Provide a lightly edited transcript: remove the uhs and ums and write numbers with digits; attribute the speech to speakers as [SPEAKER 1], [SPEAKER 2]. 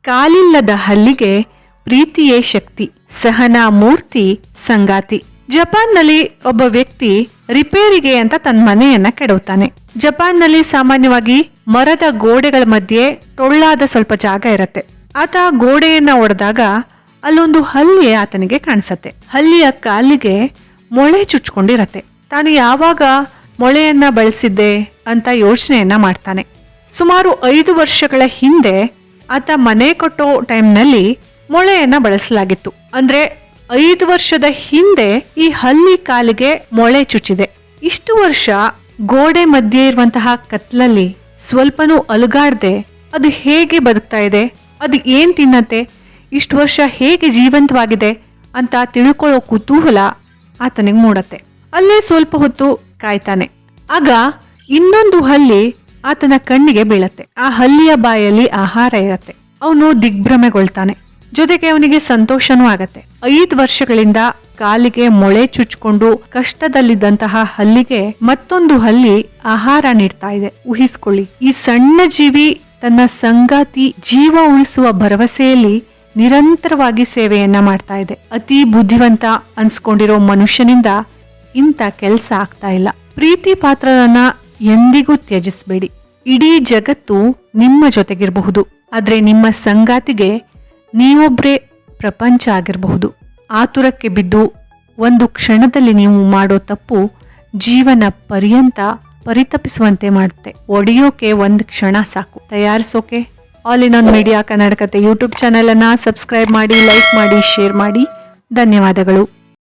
[SPEAKER 1] ಕಾಲಿಲ್ಲದ ಹಲ್ಲಿಗೆ ಪ್ರೀತಿಯೇ ಶಕ್ತಿ, ಸಹನಾ ಮೂರ್ತಿ ಸಂಗಾತಿ. ಜಪಾನ್ನಲ್ಲಿ ಒಬ್ಬ ವ್ಯಕ್ತಿ ರಿಪೇರಿಗೆ ಅಂತ ತನ್ನ ಮನೆಯನ್ನ ಕೆಡವುತ್ತಾನೆ. ಜಪಾನ್ನಲ್ಲಿ ಸಾಮಾನ್ಯವಾಗಿ ಮರದ ಗೋಡೆಗಳ ಮಧ್ಯೆ ಟೊಳ್ಳಾದ ಸ್ವಲ್ಪ ಜಾಗ ಇರತ್ತೆ. ಆತ ಗೋಡೆಯನ್ನ ಒಡೆದಾಗ ಅಲ್ಲೊಂದು ಹಲ್ಲಿ ಆತನಿಗೆ ಕಾಣಿಸತ್ತೆ. ಹಲ್ಲಿಯ ಕಾಲಿಗೆ ಮೊಳೆ ಚುಚ್ಕೊಂಡಿರತ್ತೆ. ತಾನು ಯಾವಾಗ ಮೊಳೆಯನ್ನ ಬಳಸಿದ್ದೆ ಅಂತ ಯೋಚನೆಯನ್ನ ಮಾಡ್ತಾನೆ. ಸುಮಾರು 5 ವರ್ಷಗಳ ಹಿಂದೆ ಆತ ಮನೆ ಕಟ್ಟೋ ಟೈಮ್ನಲ್ಲಿ ಮೊಳೆಯನ್ನ ಬಳಸಲಾಗಿತ್ತು. ಅಂದ್ರೆ 5 ವರ್ಷದ ಹಿಂದೆ ಈ ಹಲ್ಲಿ ಕಾಲಿಗೆ ಮೊಳೆ ಚುಚ್ಚಿದೆ. ಇಷ್ಟು ವರ್ಷ ಗೋಡೆ ಮಧ್ಯೆ ಇರುವಂತಹ ಕತ್ಲಲ್ಲಿ ಸ್ವಲ್ಪನೂ ಅಲುಗಾಡ್ದೆ ಅದು ಹೇಗೆ ಬದುಕ್ತಾ ಇದೆ, ಅದು ಏನ್ ತಿನ್ನತ್ತೆ, ಇಷ್ಟು ವರ್ಷ ಹೇಗೆ ಜೀವಂತವಾಗಿದೆ ಅಂತ ತಿಳ್ಕೊಳ್ಳೋ ಕುತೂಹಲ ಆತನಿಗೆ ಮೂಡತ್ತೆ. ಅಲ್ಲೇ ಸ್ವಲ್ಪ ಹೊತ್ತು ಕಾಯ್ತಾನೆ. ಆಗ ಇನ್ನೊಂದು ಹಲ್ಲಿ ಆತನ ಕಣ್ಣಿಗೆ ಬೀಳತ್ತೆ. ಆ ಹಲ್ಲಿಯ ಬಾಯಲ್ಲಿ ಆಹಾರ ಇರತ್ತೆ. ಅವನು ದಿಗ್ಭ್ರಮೆಗೊಳ್ತಾನೆ. ಜೊತೆಗೆ ಅವನಿಗೆ ಸಂತೋಷನೂ ಆಗತ್ತೆ. 5 ವರ್ಷಗಳಿಂದ ಕಾಲಿಗೆ ಮೊಳೆ ಚುಚ್ಕೊಂಡು ಕಷ್ಟದಲ್ಲಿದ್ದಂತಹ ಹಲ್ಲಿಗೆ ಮತ್ತೊಂದು ಹಲ್ಲಿ ಆಹಾರ ನೀಡ್ತಾ ಇದೆ. ಊಹಿಸ್ಕೊಳ್ಳಿ, ಈ ಸಣ್ಣ ಜೀವಿ ತನ್ನ ಸಂಗಾತಿ ಜೀವ ಉಳಿಸುವ ಭರವಸೆಯಲ್ಲಿ ನಿರಂತರವಾಗಿ ಸೇವೆಯನ್ನ ಮಾಡ್ತಾ ಇದೆ. ಅತಿ ಬುದ್ಧಿವಂತ ಅನ್ಸ್ಕೊಂಡಿರೋ ಮನುಷ್ಯನಿಂದ ಇಂಥ ಕೆಲಸ ಆಗ್ತಾ ಇಲ್ಲ. ಪ್ರೀತಿ ಪಾತ್ರರನ್ನ ಎಂದಿಗೂ ತ್ಯಜಿಸಬೇಡಿ. ಇಡೀ ಜಗತ್ತು ನಿಮ್ಮ ಜೊತೆಗಿರಬಹುದು, ಆದ್ರೆ ನಿಮ್ಮ ಸಂಗಾತಿಗೆ ನೀವೊಬ್ರೇ ಪ್ರಪಂಚ ಆಗಿರಬಹುದು. ಆತುರಕ್ಕೆ ಬಿದ್ದು ಒಂದು ಕ್ಷಣದಲ್ಲಿ ನೀವು ಮಾಡೋ ತಪ್ಪು ಜೀವನ ಪರ್ಯಂತ ಪರಿತಪಿಸುವಂತೆ ಮಾಡುತ್ತೆ. ಒಡೆಯೋಕೆ 1 ಕ್ಷಣ ಸಾಕು. ತಯಾರಿಸೋಕೆ all in one media Kannada ಕತೆ ಯೂಟ್ಯೂಬ್ ಚಾನೆಲ್ ಅನ್ನ ಸಬ್ಸ್ಕ್ರೈಬ್ ಮಾಡಿ, ಲೈಕ್ ಮಾಡಿ, ಶೇರ್ ಮಾಡಿ. ಧನ್ಯವಾದಗಳು.